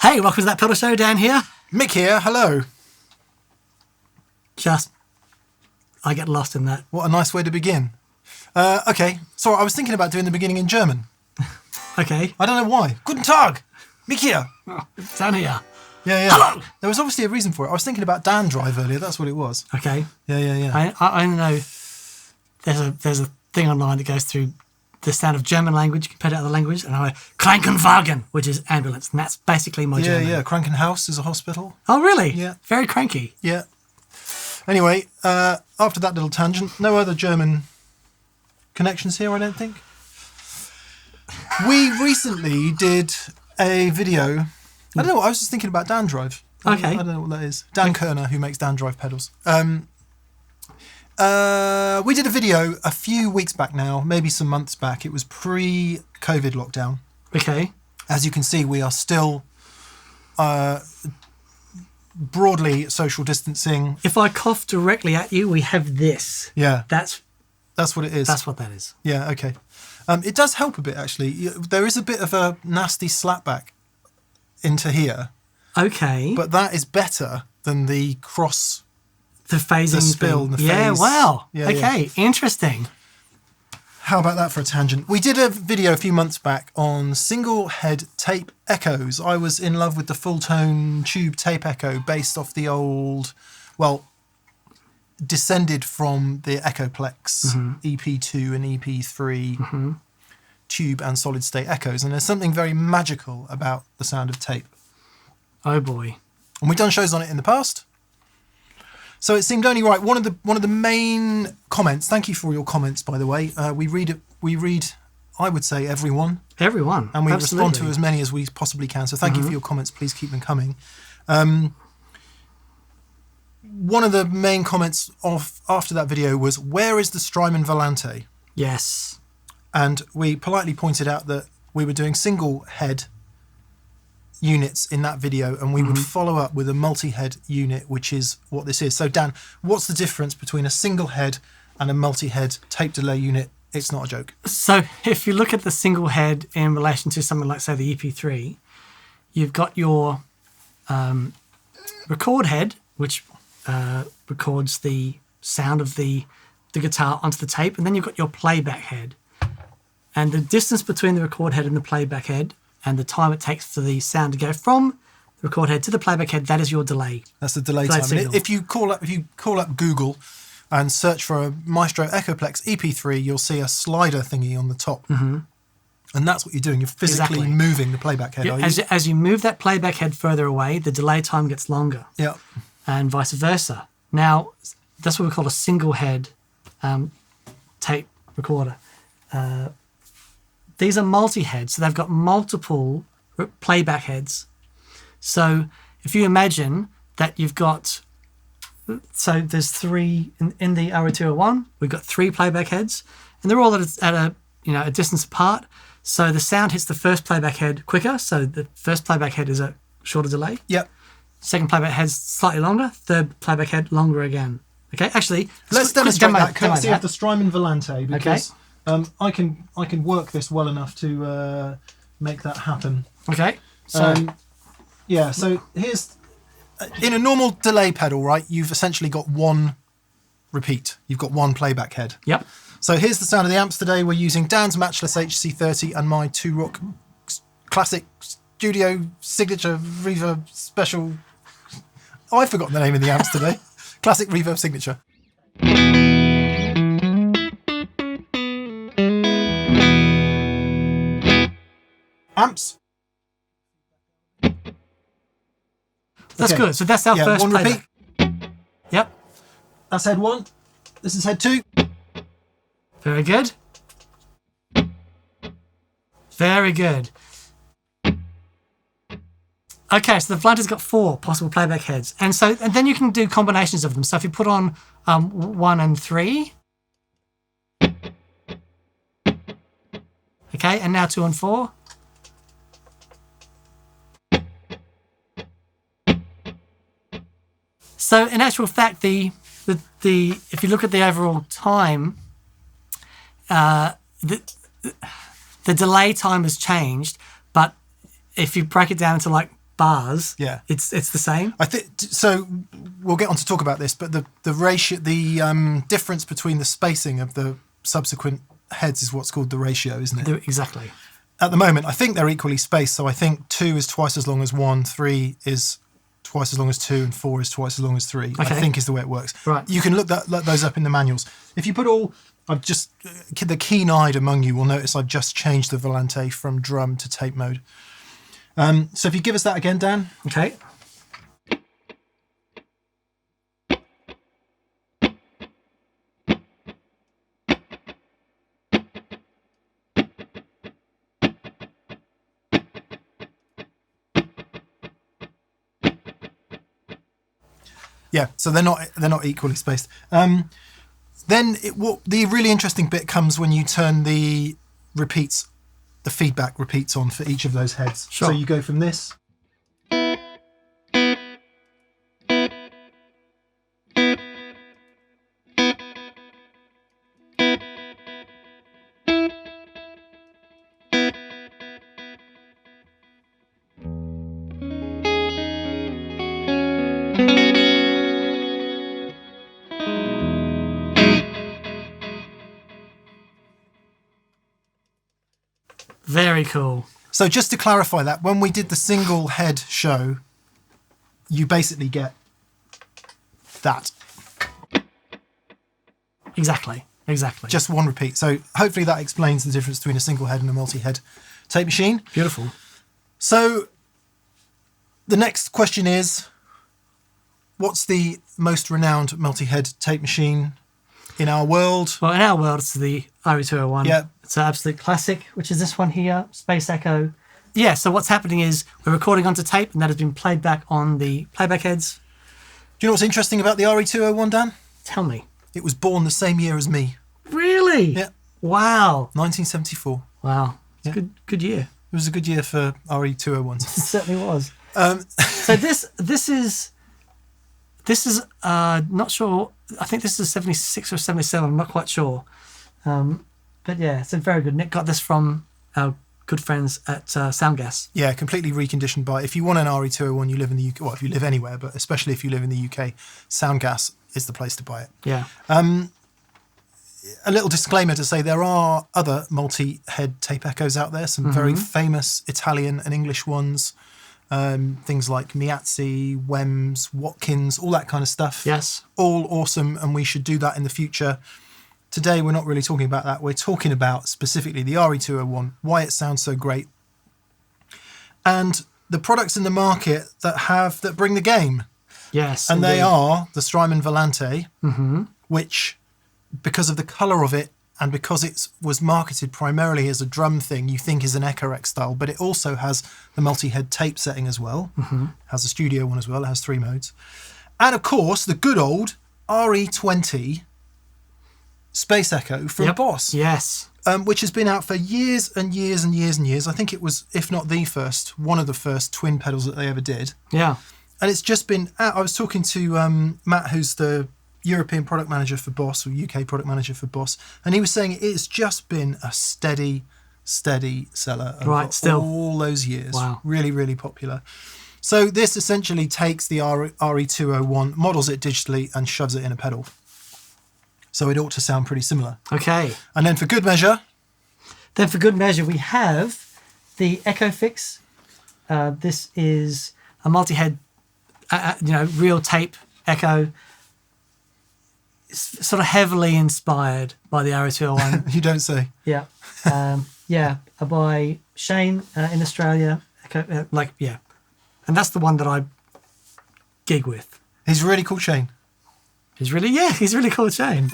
Hey, welcome to That Pedal Show. Dan here. Mick here, hello. I get lost in that. What a nice way to begin. Okay, so I was thinking about doing the beginning in German. Okay. I don't know why. Guten Tag, Mick here. Oh, Dan here. Yeah. Hello. There was obviously a reason for it. I was thinking about Dan Drive earlier, that's what it was. Okay. Yeah. I know there's a thing online that goes through the sound of German language compared to other language, and I know Krankenwagen, which is ambulance, and that's basically my German. Yeah, Krankenhaus is a hospital. Oh, really? Yeah. Very cranky. Yeah. Anyway, after that little tangent, no other German connections here, I don't think. We recently did a video. I don't know, I was just thinking about Dan Drive. Okay. I don't know what that is. Dan Kerner, who makes Dan Drive pedals. We did a video a few weeks back now, maybe some months back. It was pre-COVID lockdown. Okay. As you can see, we are still broadly social distancing. If I cough directly at you, we have this. Yeah. That's what it is. That's what that is. Yeah, okay. It does help a bit, actually. There is a bit of a nasty slapback into here. Okay. But that is better than the cross... The phasing the spill thing. and the Yeah, phase. wow. Yeah, okay, interesting. How about that for a tangent? We did a video a few months back on single head tape echoes. I was in love with the full tone tube tape echo based off the old, well, descended from the Echoplex EP2 and EP3 tube and solid state echoes. And there's something very magical about the sound of tape. Oh boy. And we've done shows on it in the past. So it seemed only right. One of the main comments. Thank you for your comments, by the way. We read. I would say everyone. Everyone. And we Absolutely. respond to as many as we possibly can. So thank you for your comments. Please keep them coming. One of the main comments after that video was, "Where is the Strymon Volante?" Yes. And we politely pointed out that we were doing single head units in that video, and we would follow up with a multi-head unit, which is what this is. So Dan, what's the difference between a single head and a multi-head tape delay unit? It's not a joke. So if you look at the single head in relation to something like, say, the EP3, you've got your record head, which records the sound of the guitar onto the tape, and then you've got your playback head. And the distance between the record head and the playback head and the time it takes for the sound to go from the record head to the playback head, that is your delay. That's the delay time. And if you call up Google and search for a Maestro Echoplex EP3, you'll see a slider thingy on the top. And that's what you're doing. You're physically moving the playback head. Yeah, as you move that playback head further away, the delay time gets longer. Yeah. And vice versa. Now, that's what we call a single head tape recorder. These are multi-heads, so they've got multiple playback heads. So if you imagine that you've got, so there's three in the RE-201, we've got three playback heads, and they're all at a distance apart. So the sound hits the first playback head quicker. So the first playback head is a shorter delay. Yep. Second playback head's slightly longer. Third playback head longer again. Okay, actually, let's demonstrate that courtesy of the Strymon Volante, because I can work this well enough to make that happen. Okay. So so here's, in a normal delay pedal, right, you've essentially got one repeat. You've got one playback head. Yep. So here's the sound of the amps today. We're using Dan's Matchless HC30 and my 2-Rock Classic Studio Signature Reverb Special. Oh, I've forgotten the name of the amps today. Classic Reverb Signature. Amps. That's good. So that's our first one playback. repeat. Yep. That's head 1. This is head 2. Very good. Very good. Okay, so the Volante's got 4 possible playback heads. And then you can do combinations of them. So if you put on 1 and 3. Okay, and now 2 and 4. So in actual fact, if you look at the overall time, the delay time has changed, but if you break it down into like bars, Yeah. it's the same. I think so. We'll get on to talk about this, but the ratio, the difference between the spacing of the subsequent heads is what's called the ratio, isn't it? Exactly. At the moment, I think they're equally spaced. So I think 2 is twice as long as 1, 3 is twice as long as 2, and 4 is twice as long as 3. Okay. I think is the way it works. Right. You can look those up in the manuals. If you put all, I've just, the keen-eyed among you will notice I've just changed the Volante from drum to tape mode. So if you give us that again, Dan. Okay. Yeah, so they're not equally spaced. Then the really interesting bit comes when you turn the feedback repeats on for each of those heads. Sure. So you go from this. Very cool. So just to clarify that, when we did the single head show, you basically get that. Exactly. Just one repeat. So hopefully that explains the difference between a single head and a multi-head tape machine. Beautiful. So the next question is, what's the most renowned multi-head tape machine in our world? Well, in our world, it's the RE-201. Yeah. It's an absolute classic, which is this one here, Space Echo. Yeah, so what's happening is we're recording onto tape, and that has been played back on the playback heads. Do you know what's interesting about the RE-201, Dan? Tell me. It was born the same year as me. Really? Yeah. Wow. 1974. Wow. It's Yeah. a good year. It was a good year for RE-201s. It certainly was. So this is not sure. I think this is 76 or 77. I'm not quite sure. But yeah, it's a very good. Nick got this from our good friends at Soundgas. Yeah, completely reconditioned by. If you want an RE-201, you live in the UK. Well, if you live anywhere, but especially if you live in the UK, Soundgas is the place to buy it. Yeah. A little disclaimer to say there are other multi-head tape echoes out there. Some very famous Italian and English ones. Things like Miazzi, Wems, Watkins, all that kind of stuff. Yes. All awesome, and we should do that in the future. Today, we're not really talking about that. We're talking about specifically the RE-201, why it sounds so great, and the products in the market that bring the game. Yes. And indeed. they are the Strymon Volante, which, because of the colour of it and because it was marketed primarily as a drum thing, you think is an EchoFix style, but it also has the multi-head tape setting as well. Has a studio one as well. It has 3 modes. And of course, the good old RE-20 Space Echo from Boss. Yes. Which has been out for years and years and years and years. I think it was, if not the first, one of the first twin pedals that they ever did. Yeah. And it's just been out. I was talking to Matt, who's the European product manager for Boss, or UK product manager for Boss, and he was saying it's just been a steady seller over all those years. Wow. Really, really popular. So this essentially takes the RE-201, models it digitally, and shoves it in a pedal. So it ought to sound pretty similar. Okay. And then for good measure, we have the EchoFix. This is a multi-head, real tape echo. It's sort of heavily inspired by the RE-201. You don't say. Yeah. By Shane in Australia. And that's the one that I gig with. He's really cool, Shane. He's really cool, Shane.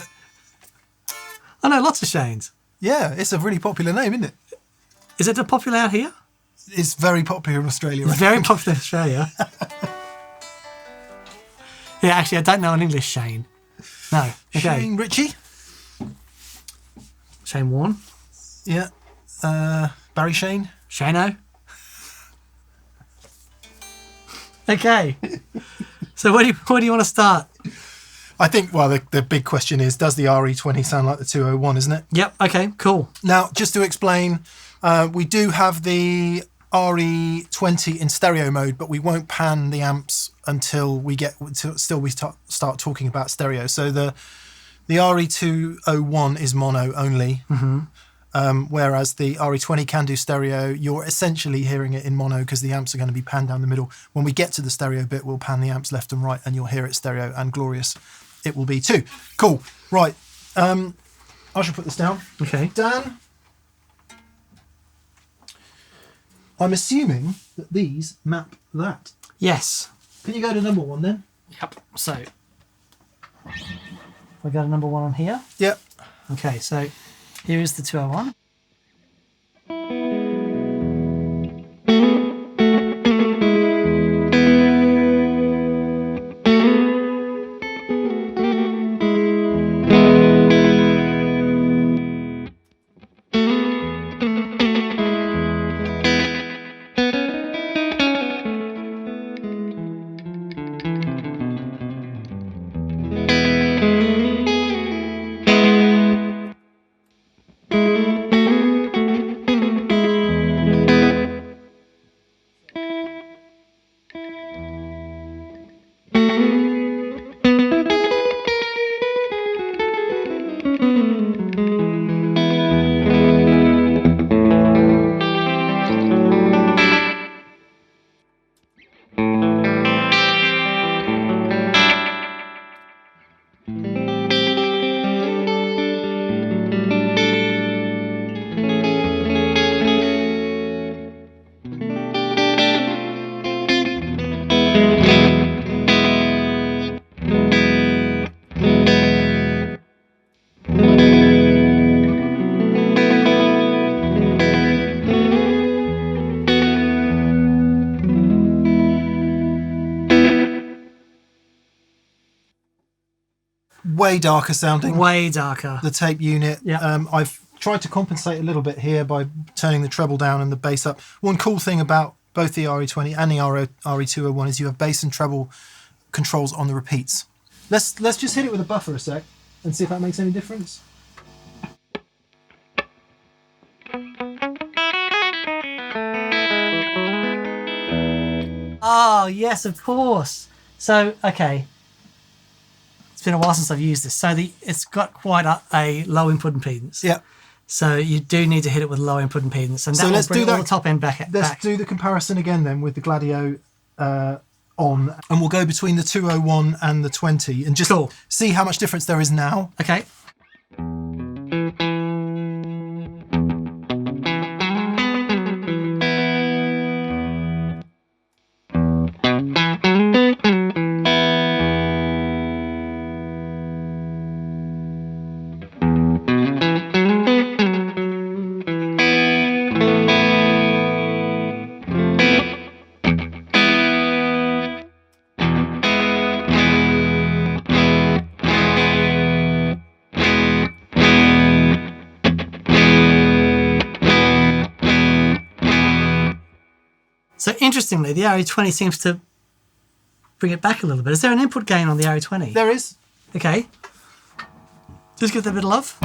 I know lots of Shanes. Yeah, it's a really popular name, isn't it? Is it popular out here? It's very popular in Australia. It's very popular in Australia. Yeah, actually, I don't know an English Shane. No. Okay. Shane Ritchie. Shane Warne. Yeah. Barry Shane. Shano. Okay. So where do you want to start? I think, well, the big question is, does the RE-20 sound like the 201, isn't it? Yep. Okay, cool. Now, just to explain, we do have the RE-20 in stereo mode, but we won't pan the amps until we start talking about stereo. So the RE-201 is mono only, whereas the RE-20 can do stereo. You're essentially hearing it in mono because the amps are going to be panned down the middle. When we get to the stereo bit, we'll pan the amps left and right, and you'll hear it stereo, and glorious it will be too. Cool. Right. I shall put this down. Okay. Dan, I'm assuming that these map that. Yes. Can you go to number 1 then? Yep. So we got a number 1 on here. Yep. Okay, so here is the 201. Way darker sounding. Way darker. The tape unit. Yeah. I've tried to compensate a little bit here by turning the treble down and the bass up. One cool thing about both the RE-20 and the RE-201 is you have bass and treble controls on the repeats. Let's just hit it with a buffer a sec and see if that makes any difference. Oh, yes, of course. So, okay. It's been a while since I've used this. So it's got quite a low input impedance. Yeah. So you do need to hit it with low input impedance. And that will bring all the top end back. Let's do the comparison again then with the Gladio on. And we'll go between the 201 and the 20 and just see how much difference there is now. Okay. So interestingly, the RE-20 seems to bring it back a little bit. Is there an input gain on the RE-20? There is. Okay. Just give that a bit of love.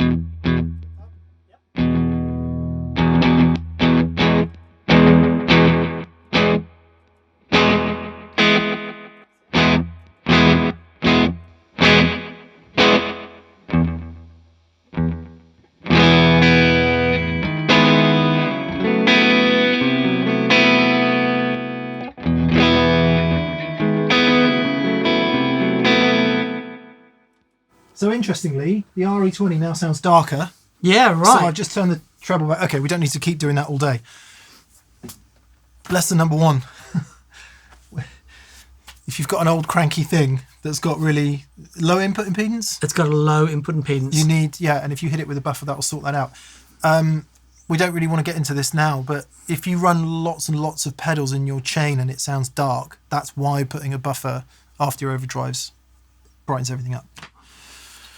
So interestingly, the RE-20 now sounds darker. Yeah, right. So I've just turned the treble back. Okay, we don't need to keep doing that all day. Less than number 1. If you've got an old cranky thing that's got really low input impedance. It's got a low input impedance. You need, and if you hit it with a buffer, that will sort that out. We don't really want to get into this now, but if you run lots and lots of pedals in your chain and it sounds dark, that's why putting a buffer after your overdrives brightens everything up.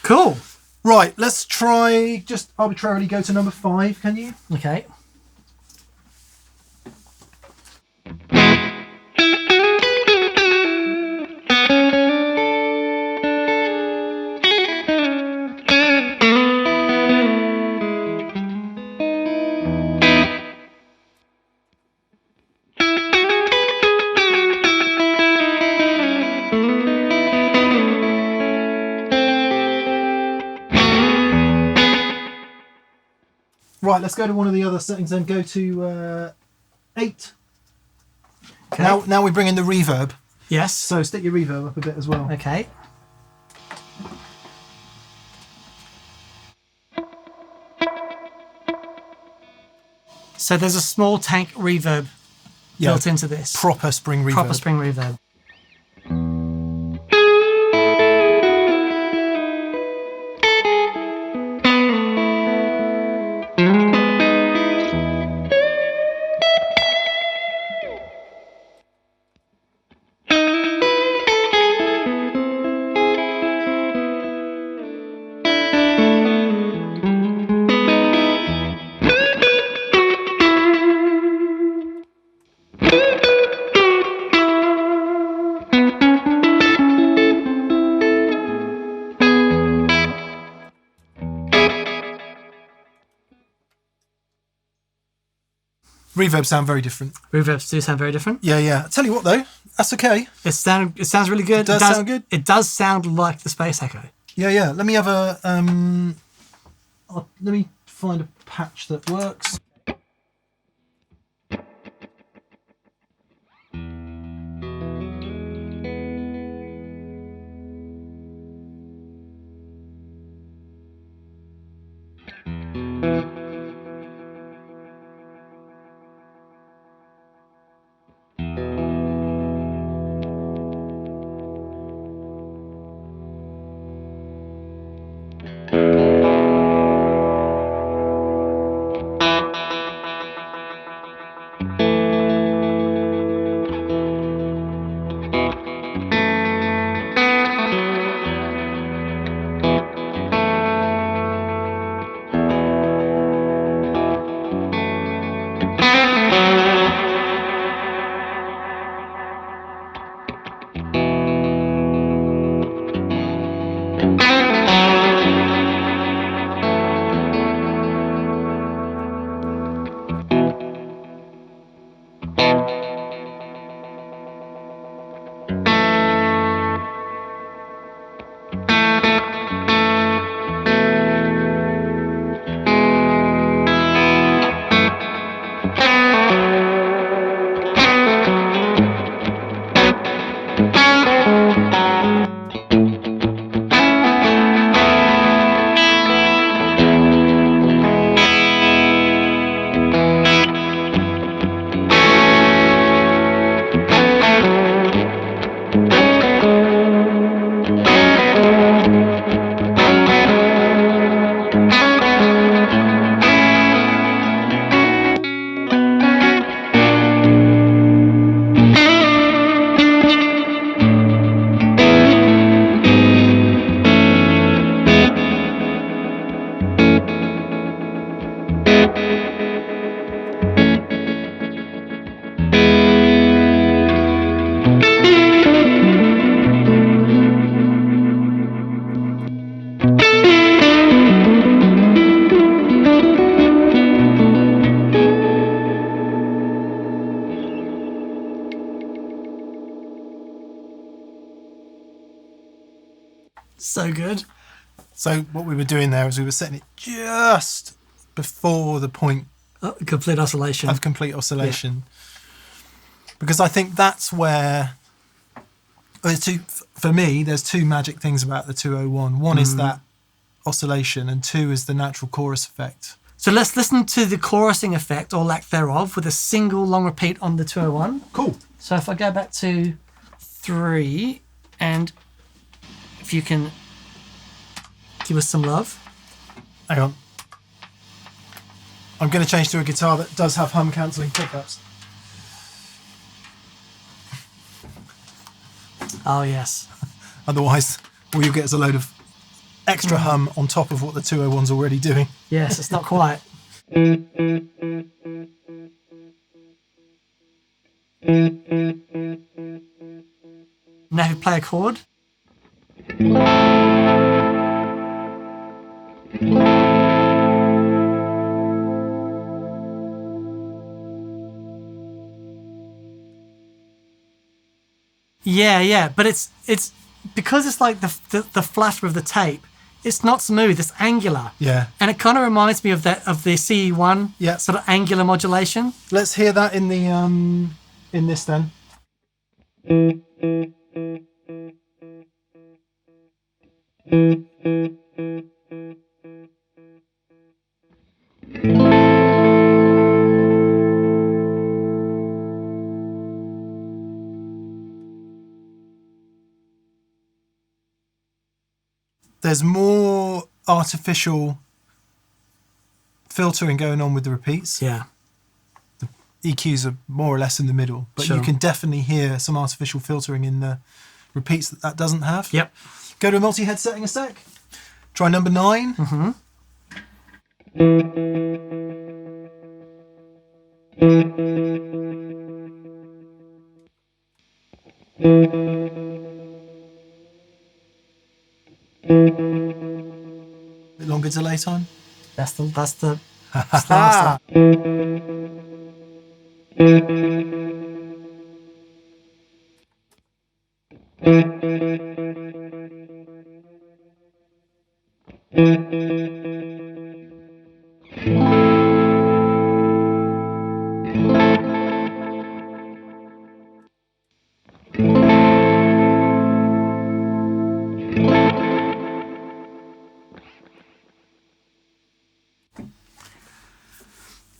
Cool. Right, let's try just arbitrarily go to number 5, can you? Okay. Right, let's go to one of the other settings then. Go to 8. Okay. Now we bring in the reverb. Yes. So stick your reverb up a bit as well. Okay. So there's a small tank reverb built into this. Proper spring reverb. Proper spring reverb. Reverbs sound very different. Reverbs do sound very different. Yeah, yeah. Tell you what though, that's okay. It sounds really good. It does sound good. It does sound like the Space Echo. Yeah, yeah. Let me have a let me find a patch that works. So good. So what we were doing there is we were setting it just before the point Complete oscillation. of complete oscillation. Yeah. Because I think that's where, for me, there's two magic things about the 201. One is that oscillation, and two is the natural chorus effect. So let's listen to the chorusing effect, or lack thereof, with a single long repeat on the 201. Cool. So if I go back to 3, and if you can give us some love. Hang on. I'm going to change to a guitar that does have hum cancelling pickups. Oh, yes. Otherwise, all you get is a load of extra hum on top of what the 201's already doing. Yes, it's not quiet. Now if you play a chord. Yeah, but it's because it's like the flutter of the tape. it's not smooth, it's angular. Yeah. And it kind of reminds me of the CE1 Yeah. sort of angular modulation. Let's hear that in the in this then. There's more artificial filtering going on with the repeats. Yeah. EQs are more or less in the middle, but Sure. you can definitely hear some artificial filtering in the repeats that doesn't have. Yep. Go to a multi-head setting a sec. Try number 9. Mm-hmm. Bit longer delay time. That's the last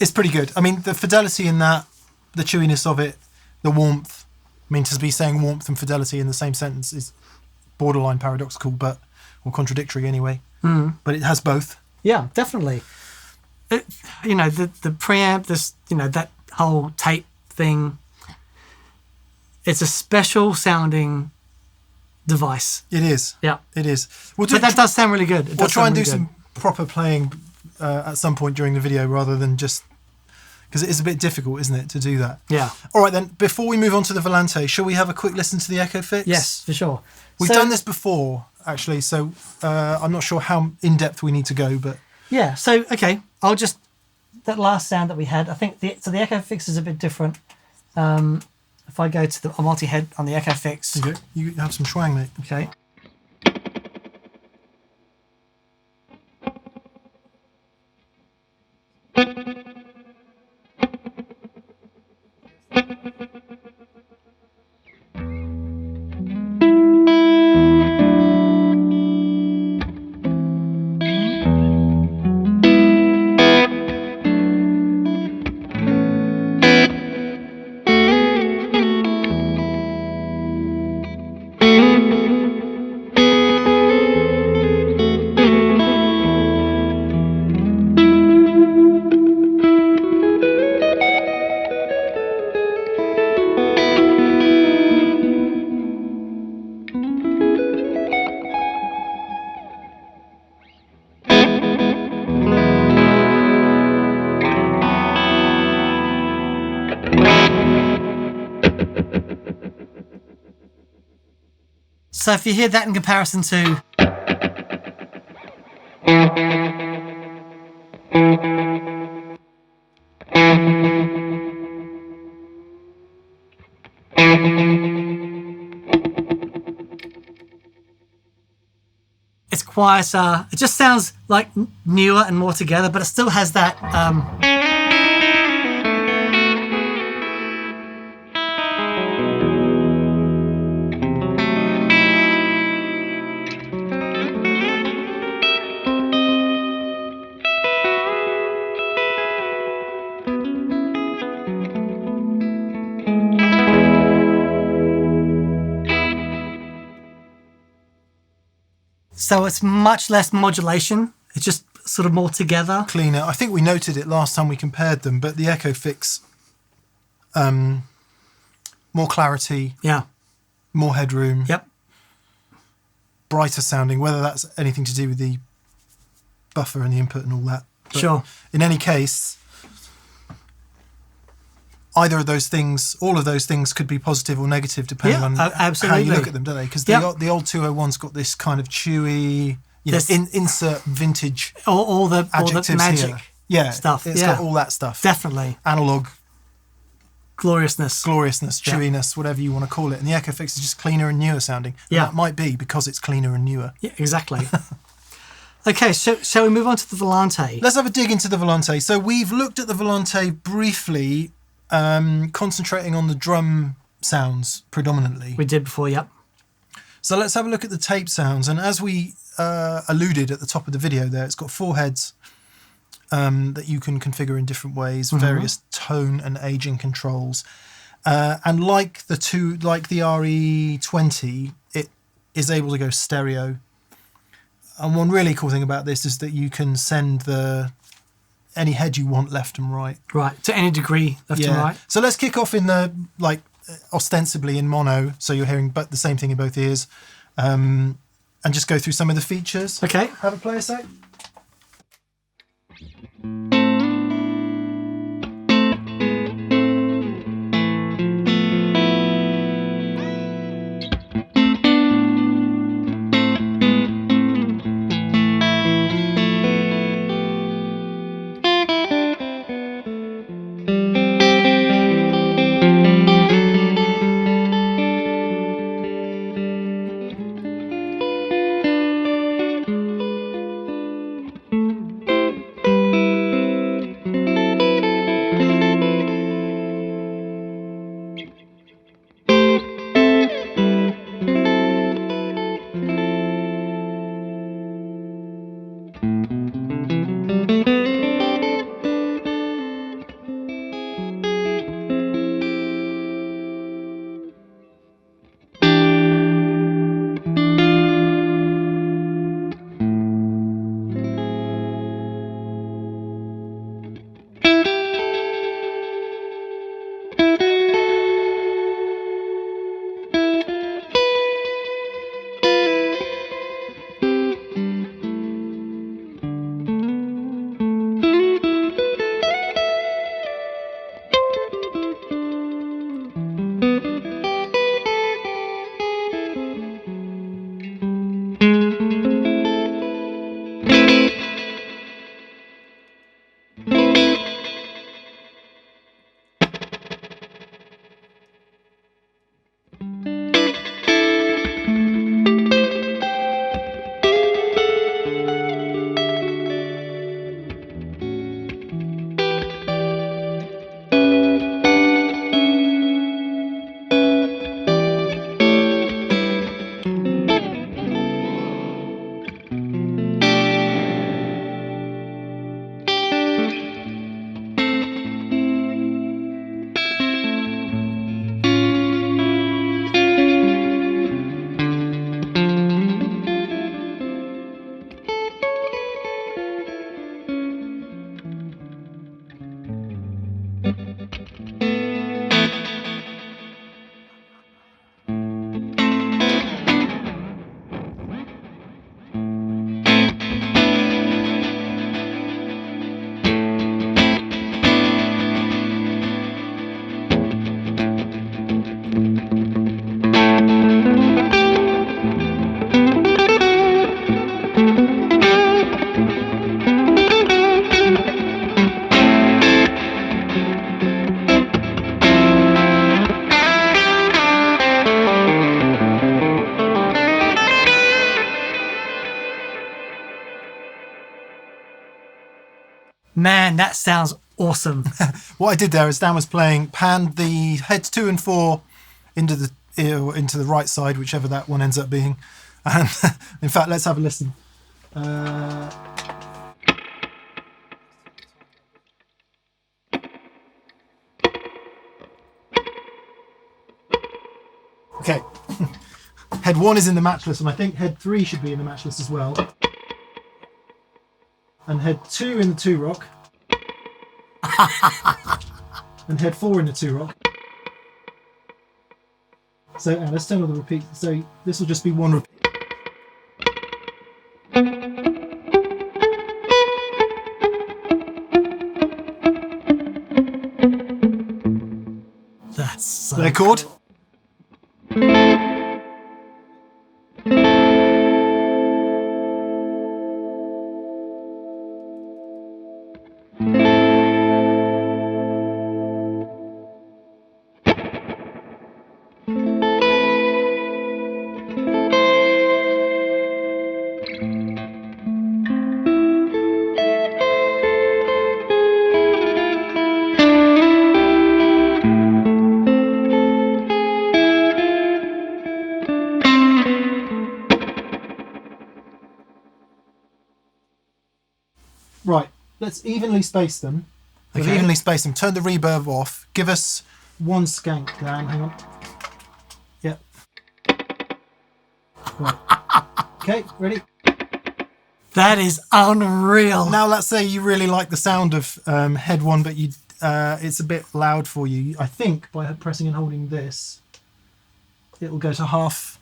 It's pretty good. I mean, the fidelity in that, the chewiness of it, the warmth. I mean, to be saying warmth and fidelity in the same sentence is borderline paradoxical, or contradictory anyway. Mm. But it has both. Yeah, definitely. The preamp, that whole tape thing. It's a special sounding device. It is. Yeah. It is. But that does sound really good. We'll try and do some proper playing at some point during the video rather than just... Because it is a bit difficult, isn't it, to do that? Yeah. All right, then, before we move on to the Volante, shall we have a quick listen to the EchoFix? Yes, for sure. We've done this before, actually, so I'm not sure how in-depth we need to go, but... Yeah, so, okay, I'll just... That last sound that we had, I think... the EchoFix is a bit different. If I go to a multi-head on the EchoFix... You have some twang, mate. Okay. So if you hear that in comparison to... It's quieter. It just sounds like newer and more together, but it still has that... So it's much less modulation. It's just sort of more together. Cleaner. I think we noted it last time we compared them, but the EchoFix, more clarity. Yeah. More headroom. Yep. Brighter sounding, whether that's anything to do with the buffer and the input and all that. But sure. In any case, either of those things, all of those things could be positive or negative depending on absolutely. how you look at them, don't they? Because the old 201's got this kind of chewy, insert vintage all the magic stuff. It's got all that stuff. Definitely. Analog. Gloriousness, chewiness, whatever you want to call it. And the EchoFix is just cleaner and newer sounding. And that might be because it's cleaner and newer. Yeah, exactly. Okay, so shall we move on to the Volante? Let's have a dig into the Volante. So we've looked at the Volante briefly, concentrating on the drum sounds predominantly. We did before, yep. So let's have a look at the tape sounds. And as we alluded at the top of the video there, it's got 4 heads that you can configure in different ways, various tone and aging controls. And like the RE-20, it is able to go stereo. And one really cool thing about this is that you can send any head you want left and right. Right, to any degree left and right. So let's kick off in the, ostensibly in mono, so you're hearing the same thing in both ears, and just go through some of the features. Okay. Have a play a sec. Man, that sounds awesome. What I did there is Dan was panned the heads 2 and 4 into the right side, whichever that one ends up being. And in fact, let's have a listen. Okay. Head 1 is in the matchless, and I think head 3 should be in the matchless as well. And head 2 in the 2 rock. And head 4 in the 2 rock. So let's turn on the repeat. So this will just be one repeat. That's so Their chord. cool. Right, let's evenly space them. We've Okay. evenly spaced them. Turn the reverb off. Give us one skank, Dan. Hang on. Yep. Right. Okay, ready? That is unreal. Now let's say you really like the sound of head one, but it's a bit loud for you. I think by pressing and holding this, it will go to half.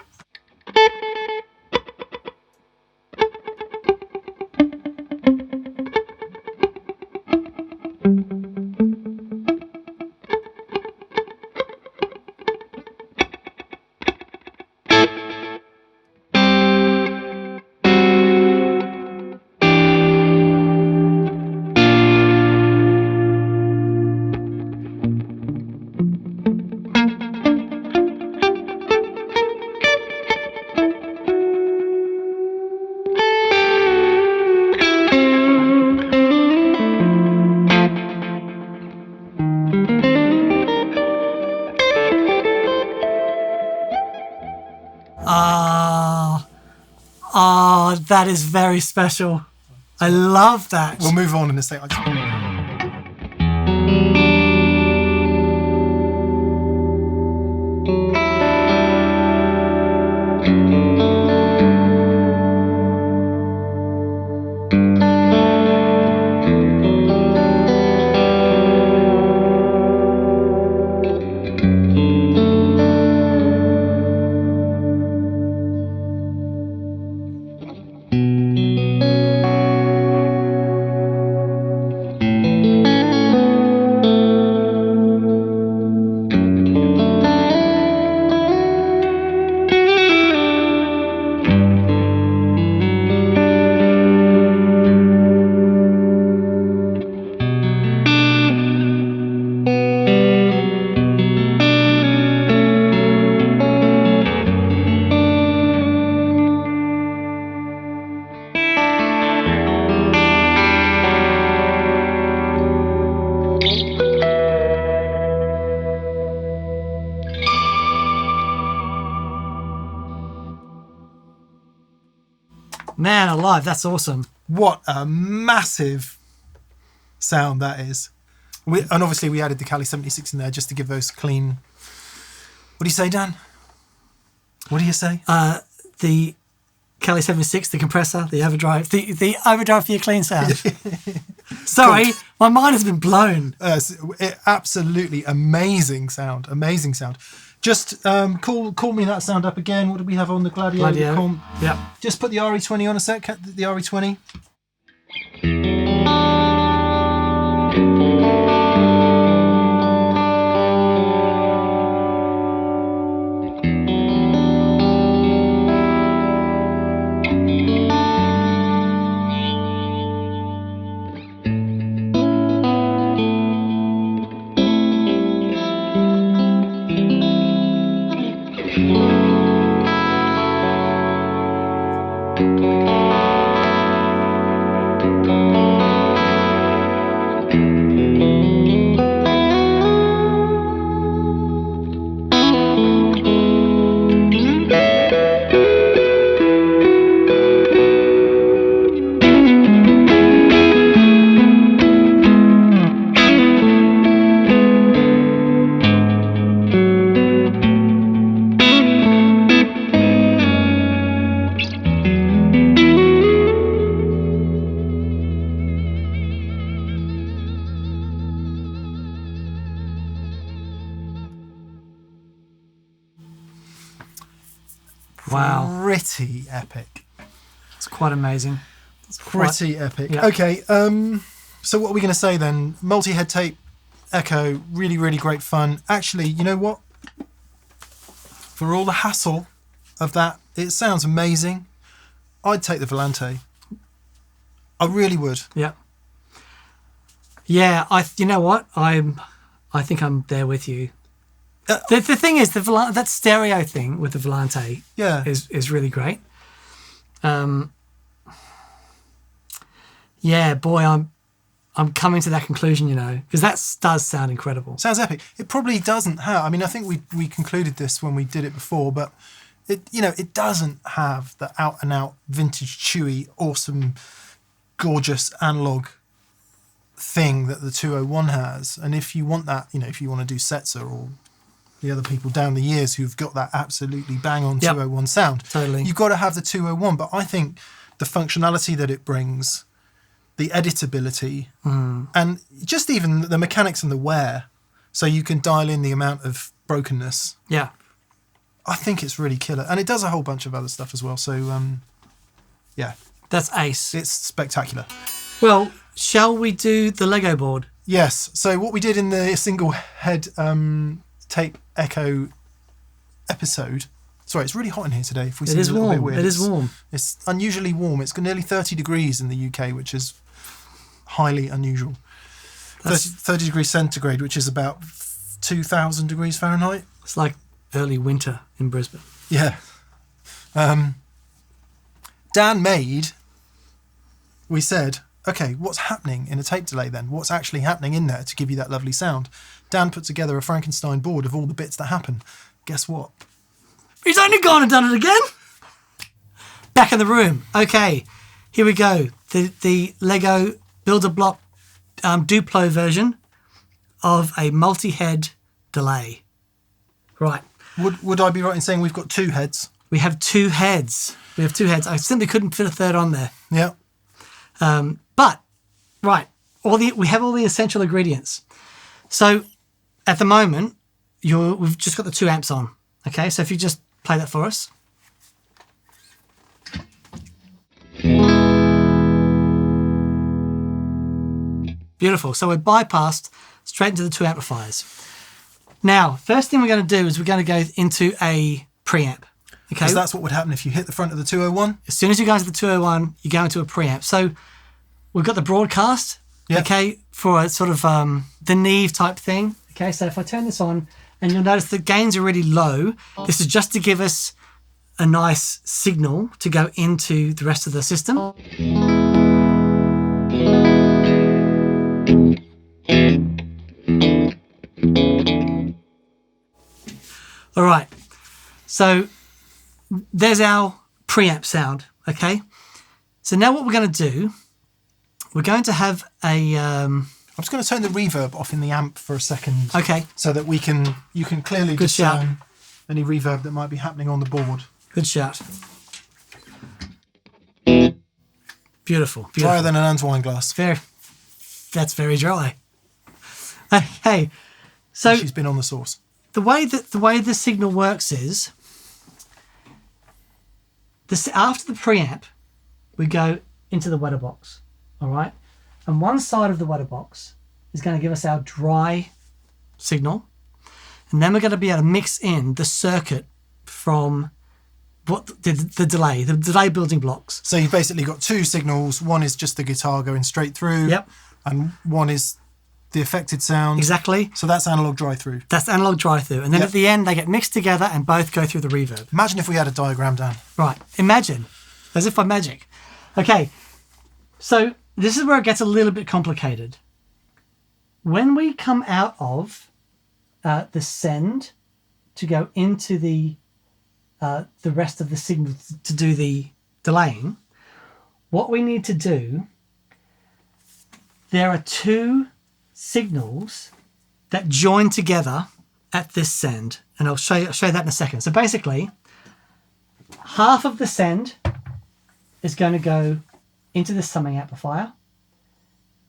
That is very special. I love that. We'll move on in a sec. Man alive, that's awesome. What a massive sound that is. And obviously we added the Cali 76 in there just to give those clean... What do you say, Dan? What do you say? The Cali 76, the compressor, the overdrive, the overdrive for your clean sound. Sorry, my mind has been blown. Absolutely amazing sound. Amazing sound. Just call me that sound up again. What do we have on the Gladio? Yep. Just put the RE-20 on a sec. The RE-20. Wow. Pretty epic. It's quite amazing. It's Pretty epic. Yeah. Okay, so what are we going to say then? Multi-head tape Echo, really, really great fun. Actually, you know what? For all the hassle of that, it sounds amazing. I'd take the Volante. I really would. Yeah. Yeah, you know what? I think I'm there with you. The thing is, that stereo thing with the Volante is really great. Yeah, boy, I'm coming to that conclusion, you know, because that does sound incredible. Sounds epic. It probably doesn't have. I mean, I think we concluded this when we did it before, but it doesn't have the out and out vintage chewy awesome gorgeous analog thing that the 201 has. And if you want that, if you want to do Setzer or the other people down the years who've got that absolutely bang on 201 sound, totally, you've got to have the 201. But I think the functionality that it brings, the editability, and just even the mechanics and the wear, so you can dial in the amount of brokenness. Yeah. I think it's really killer. And it does a whole bunch of other stuff as well. So, yeah. That's ace. It's spectacular. Well, shall we do the Lego board? Yes. So what we did in the single head tape echo episode. Sorry, it's really hot in here today. If we It is a little warm. bit weird. It is warm. It's unusually warm. It's nearly 30 degrees in the UK, which is highly unusual. 30 degrees centigrade, which is about 2,000 degrees Fahrenheit. It's like early winter in Brisbane. Yeah. Dan we said, okay, what's happening in a tape delay then? What's actually happening in there to give you that lovely sound? Dan put together a Frankenstein board of all the bits that happen. Guess what? He's only gone and done it again. Back in the room. Okay, here we go. The Lego Build-A-Block Duplo version of a multi-head delay. Right. Would I be right in saying we've got two heads? We have two heads. I simply couldn't fit a third on there. Yeah. But, right, we have all the essential ingredients. So, at the moment, we've just got the 2 amps on. Okay, so if you just play that for us. Beautiful. So we're bypassed straight into the 2 amplifiers. Now, first thing we're going to do is we're going to go into a preamp. Okay, because that's what would happen if you hit the front of the 201. As soon as you go into the 201, you go into a preamp. So we've got the broadcast, okay, for a sort of the Neve type thing. Okay, so if I turn this on, and you'll notice the gains are really low. This is just to give us a nice signal to go into the rest of the system. All right, so there's our preamp sound, okay? So now what we're going to do, we're going to have a... I'm just going to turn the reverb off in the amp for a second. Okay. So that you can clearly discern any reverb that might be happening on the board. Good shout. Beautiful. Drier than an Ann's wine glass. That's very dry. Hey, so... She's been on the sauce. The way the signal works is... after the preamp, we go into the wetter box, all right? And one side of the wetter box is going to give us our dry signal. And then we're going to be able to mix in the circuit from the delay building blocks. So you've basically got 2 signals. One is just the guitar going straight through. Yep. And one is the affected sound. Exactly. So that's analog dry-through. That's analog dry-through. And then at the end, they get mixed together and both go through the reverb. Imagine if we had a diagram, Dan. Right. Imagine. As if by magic. Okay. So this is where it gets a little bit complicated. When we come out of the send to go into the rest of the signal to do the delaying, what we need to do, there are 2 signals that join together at this send, and I'll show you that in a second. So basically, half of the send is going to go into the summing amplifier,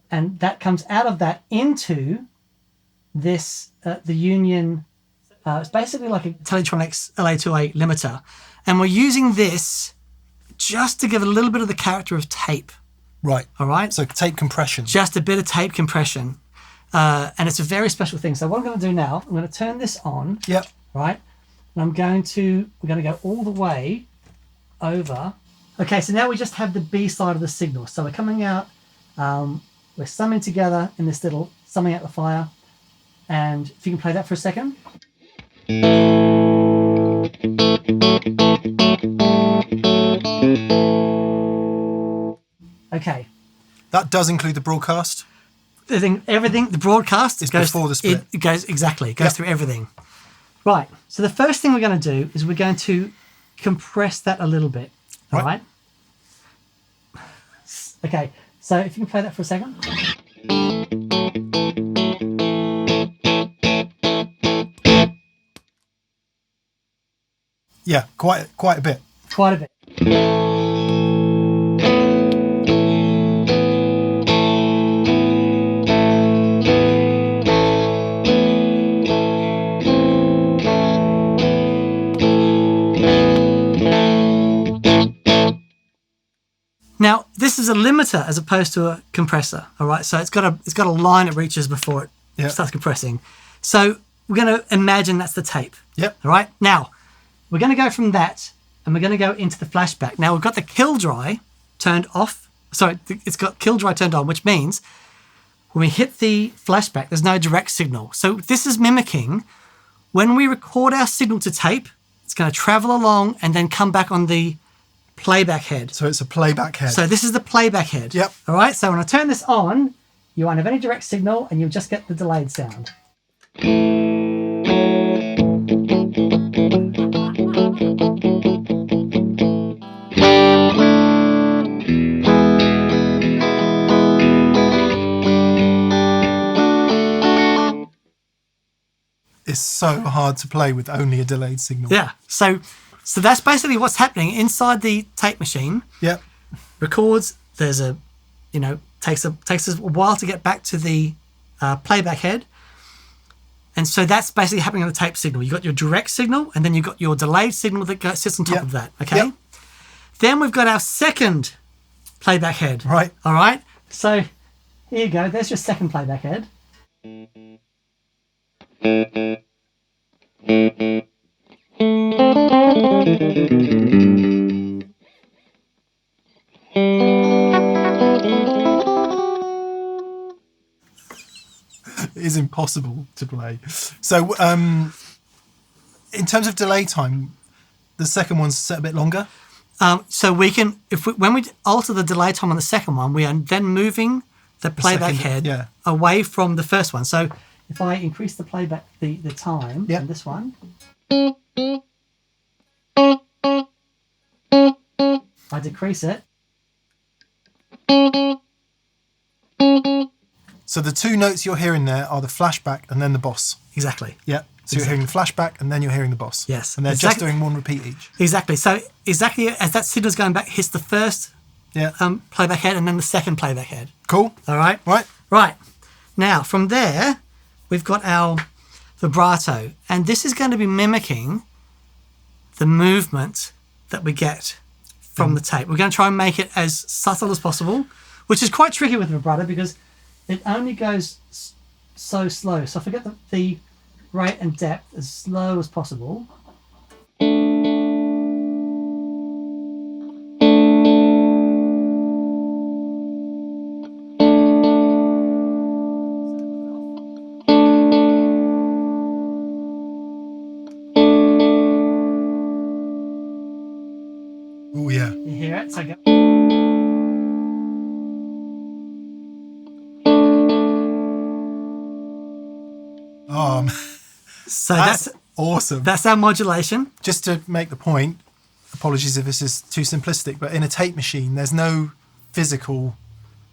and that comes out of that into this the Union. It's basically like a Teletronics LA28 limiter, and we're using this just to give it a little bit of the character of tape. Right. All right. So tape compression. Just a bit of tape compression. And it's a very special thing. So what I'm going to do now, I'm going to turn this on. Yep. Right. And we're going to go all the way over. Okay, so now we just have the B side of the signal. So we're coming out, we're summing together in this little summing amplifier. And if you can play that for a second. Okay. That does include the broadcast. The broadcast is before the split. It goes through everything. Right. So the first thing we're going to do is we're going to compress that a little bit. All right. Okay. So if you can play that for a second. Yeah, quite a bit. Quite a bit. Now, this is a limiter as opposed to a compressor, all right? So it's got a line it reaches before it starts compressing. So we're going to imagine that's the tape. Yep. All right? Now, we're going to go from that and we're going to go into the flashback. Now, we've got the kill dry turned off. Sorry, it's got kill dry turned on, which means when we hit the flashback, there's no direct signal. So this is mimicking when we record our signal to tape, it's going to travel along and then come back on the playback head. So it's a playback head. So this is the playback head. Yep. All right. So when I turn this on, you won't have any direct signal and you'll just get the delayed sound. It's so hard to play with only a delayed signal. Yeah. So that's basically what's happening inside the tape machine. Yep. Records. There's a, takes a while to get back to the playback head, and so that's basically happening on the tape signal. You got your direct signal, and then you got your delayed signal that sits on top of that. Okay. Yep. Then we've got our second playback head. Right. All right. So here you go. There's your second playback head. It is impossible to play. So in terms of delay time, the second one's set a bit longer. So we can, when we alter the delay time on the second one, we are then moving the playback head away from the first one. So if I increase the playback, the time on this one, I decrease it. So the two notes you're hearing there are the flashback and then the boss. Exactly. Yeah. So you're hearing the flashback and then you're hearing the boss. Yes. And they're just doing one repeat each. Exactly. So exactly as that signal's going back, hits the first playback head and then the second playback head. Cool. All right. Right. Now from there, we've got our vibrato, and this is going to be mimicking the movement that we get from the tape. We're going to try and make it as subtle as possible, which is quite tricky with vibrato because it only goes so slow. So forget the rate and depth as slow as possible. Oh yeah. You hear it? So go. So that's awesome. That's our modulation. Just to make the point, apologies if this is too simplistic, but in a tape machine, there's no physical,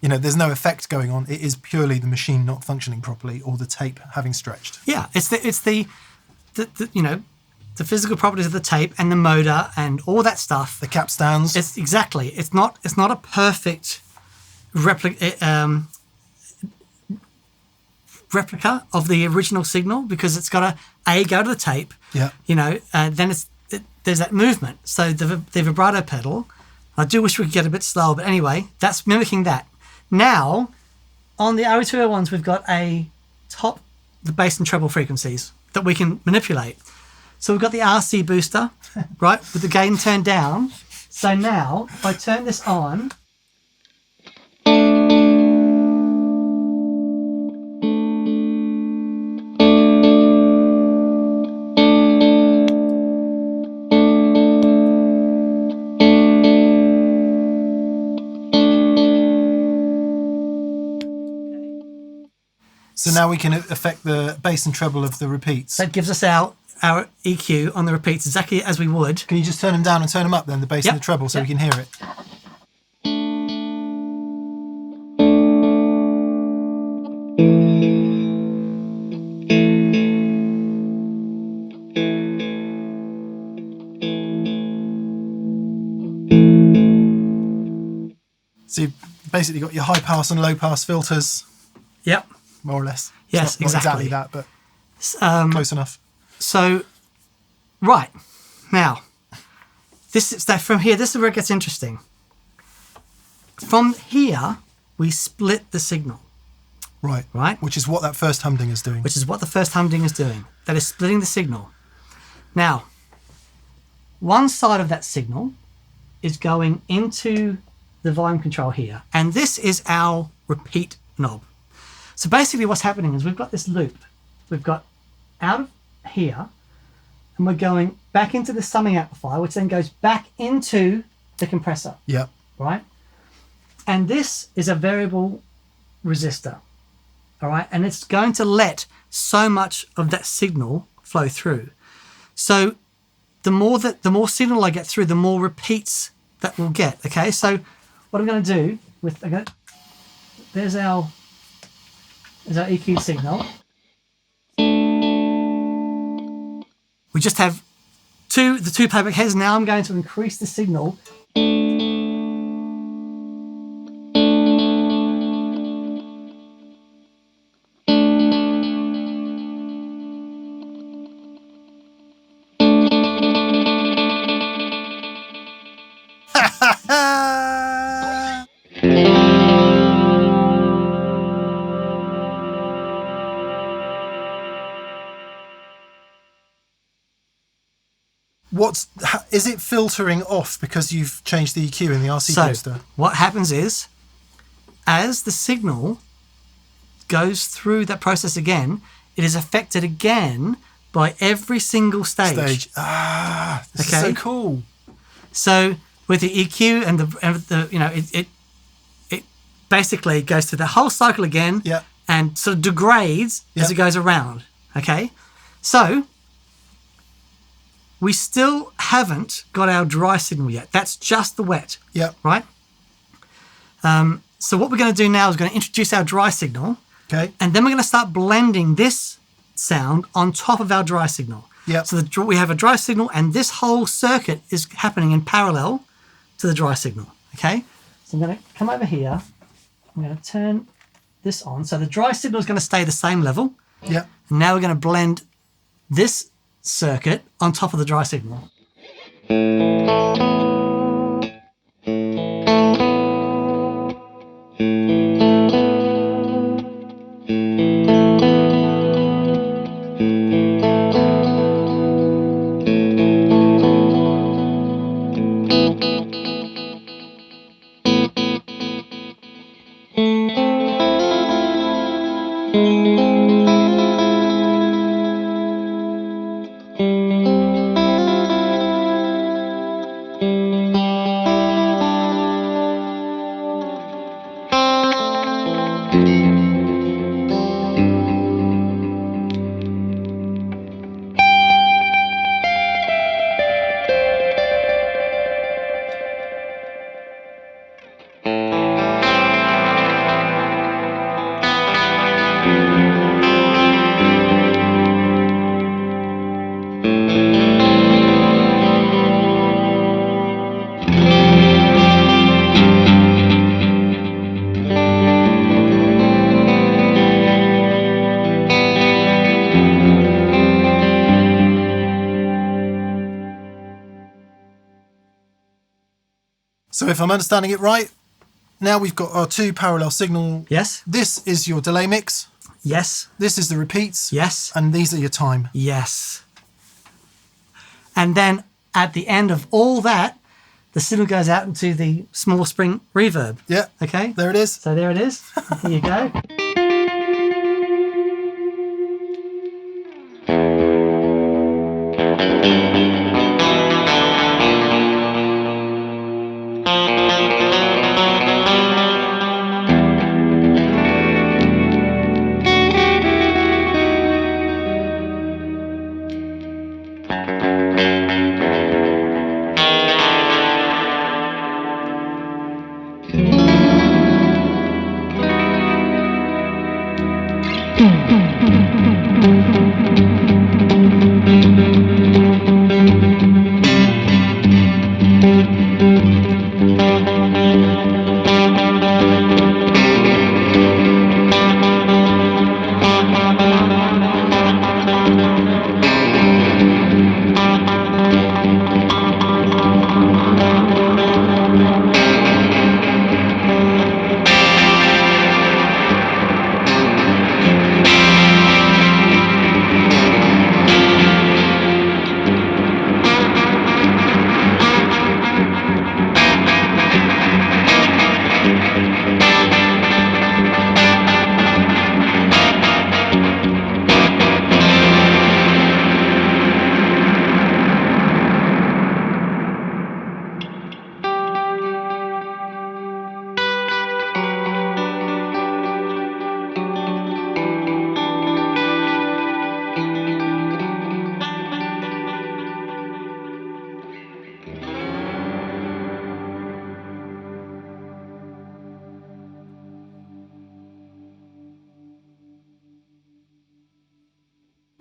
there's no effect going on. It is purely the machine not functioning properly or the tape having stretched. Yeah, it's the physical properties of the tape and the motor and all that stuff. The cap stands. It's not a perfect replica of the original signal because it's got to go to the tape. Yeah. Then there's that movement. So the vibrato pedal, I do wish we could get a bit slower, but anyway, that's mimicking that. Now, on the RE-201s, we've got the bass and treble frequencies that we can manipulate. So we've got the RC booster, right, with the gain turned down. So now, if I turn this on, so now we can affect the bass and treble of the repeats. that gives us our EQ on the repeats exactly as we would. Can you just turn them down and turn them up then, the bass and the treble, so we can hear it? So you've basically got your high pass and low pass filters, Yep. more or less. Yes, It's not exactly. exactly that, but close enough. So, right now, this is that from here. This is where it gets interesting. From here, we split the signal, Right. right? Which is what that first humding is doing. Which is what the first humding is doing. That is splitting the signal. Now, one side of that signal is going into the volume control here, and this is our repeat knob. So basically what's happening is we've got this loop. We've got out of here, and we're going back into the summing amplifier, which then goes back into the compressor, Yeah. right? And this is a variable resistor, all right? And it's going to let so much of that signal flow through. So the more signal I get through, the more repeats that we'll get, okay? So what I'm going to do with, there's our EQ signal. We just have the two playback heads. Now I'm going to increase the signal. Is it filtering off because you've changed the EQ in the RC So booster? what happens is, as the signal goes through that process again, it is affected again by every single stage. This is so cool. So with the EQ and the you know, it basically goes through the whole cycle again, Yeah. and sort of degrades as it goes around. Okay, so we still haven't got our dry signal yet. That's just the wet. Yeah. Right. So what we're going to do now is going to introduce our dry signal. Okay. And then we're going to start blending this sound on top of our dry signal. Yeah. So we have a dry signal, and this whole circuit is happening in parallel to the dry signal. Okay. So I'm going to come over here. I'm going to turn this on. So the dry signal is going to stay the same level. Yeah. And now we're going to blend this circuit on top of the dry signal. So if I'm understanding it right, now we've got our two parallel signal. Yes. This is your delay mix. Yes. This is the repeats. Yes. And these are your time. Yes. And then at the end of all that, the signal goes out into the small spring reverb. Yeah. Okay. There it is. So there it is. Here you go.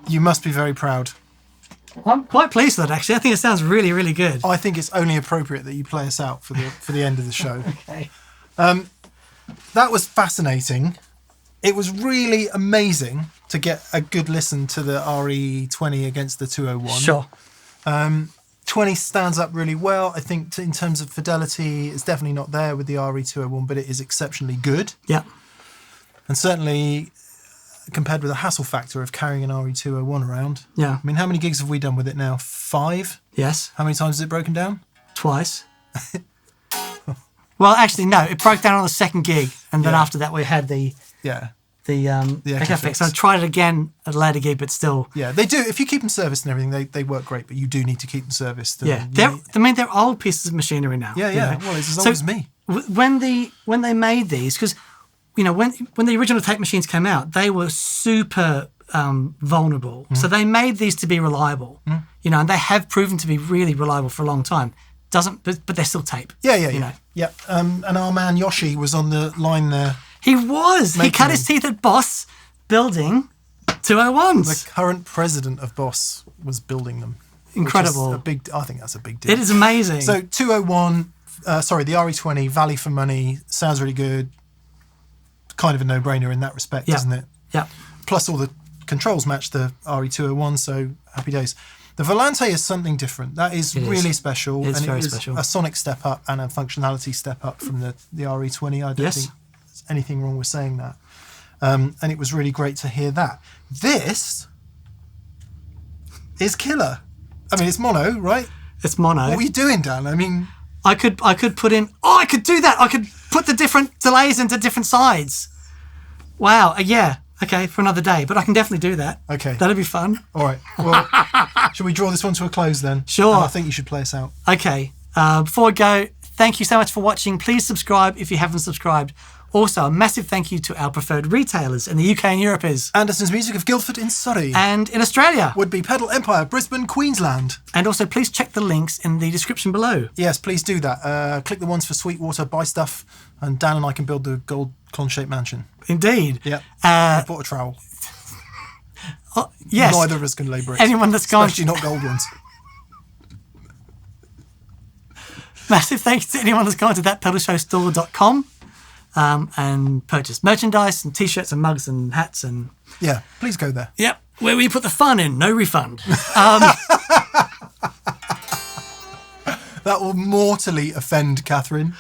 You must be very proud. I'm quite pleased with it, actually. I think it sounds really, really good. I think it's only appropriate that you play us out for the end of the show. Okay. That was fascinating. It was really amazing to get a good listen to the RE-20 against the 201. Sure. 20 stands up really well. I think in terms of fidelity, it's definitely not there with the RE-201, but it is exceptionally good. Yeah. And certainly compared with the hassle factor of carrying an RE-201 around. Yeah. I mean, how many gigs have we done with it now? 5? Yes. How many times has it broken down? Twice. Well, actually, no. It broke down on the second gig, and then after that we had the EchoFix. I tried it again at a later gig, but still. Yeah, they do. If you keep them serviced and everything, they work great, but you do need to keep them serviced. And, they're old pieces of machinery now. Yeah, yeah. Well, it's as old as me. When they made these, because when the original tape machines came out, they were super vulnerable. So they made these to be reliable. And they have proven to be really reliable for a long time. But they're still tape. Yeah. And our man Yoshi was on the line there. He was. He cut his teeth at Boss building 201s. The current president of Boss was building them. Incredible. I think that's a big deal. It is amazing. So 201, the RE-20, value for money, sounds really good. Kind of a no-brainer in that respect, isn't it? Yeah. Plus all the controls match the RE-201, so happy days. The Volante is something different. That is really special. It's very is special. A sonic step up and a functionality step up from the RE-20. I don't think there's anything wrong with saying that. And it was really great to hear that. This is killer. I mean, it's mono, right? It's mono. What were you doing, Dan? I mean... I could put in... Oh, I could do that. I could put the different delays into different sides. Wow. Yeah. Okay, for another day. But I can definitely do that. Okay. That'd be fun. All right. Well, should we draw this one to a close then? Sure. And I think you should play us out. Okay. Before I go, thank you so much for watching. Please subscribe if you haven't subscribed. Also, a massive thank you to our preferred retailers in the UK and Europe is... Anderson's Music of Guildford in Surrey. And in Australia. Would be Pedal Empire, Brisbane, Queensland. And also, please check the links in the description below. Yes, please do that. Click the ones for Sweetwater, buy stuff, and Dan and I can build the gold clone-shaped mansion. Indeed. Yeah. I bought a trowel. Yes. Neither of us can lay bricks. Anyone that's gone... Especially not gold ones. Massive thanks to anyone that's gone to thatpedalshowstore.com and purchased merchandise and t-shirts and mugs and hats and... Yeah, please go there. Yep, where we put the fun in, no refund. That will mortally offend Catherine.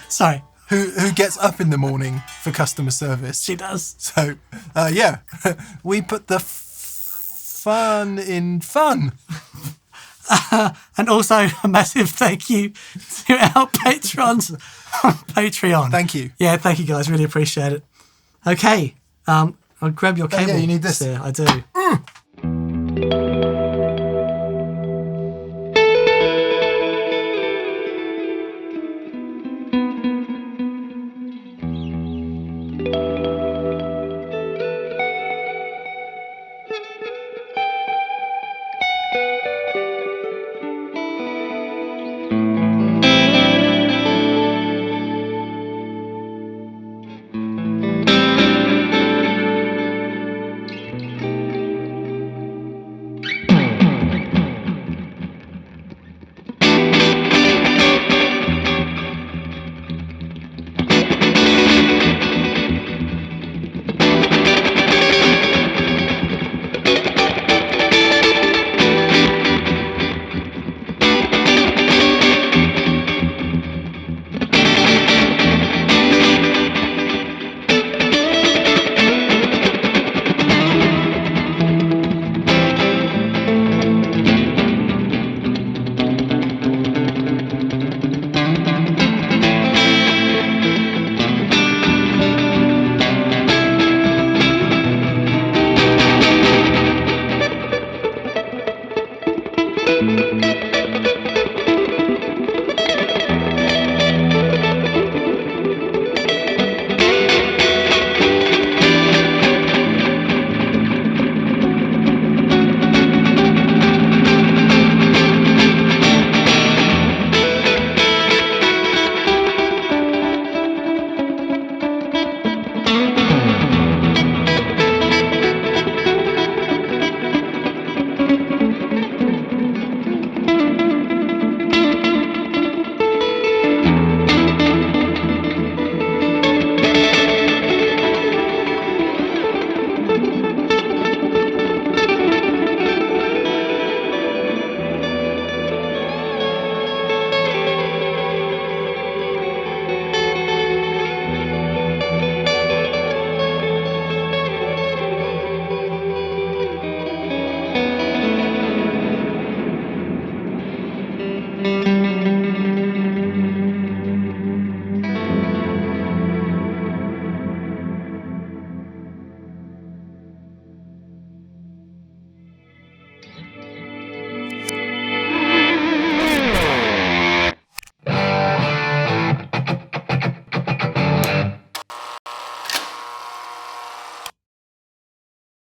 Sorry. Who gets up in the morning for customer service. She does. So, we put the fun in fun. And also a massive thank you to our patrons on Patreon. Thank you. Yeah, thank you guys. Really appreciate it. Okay. I'll grab your cable. Yeah, you need this. Yeah, I do.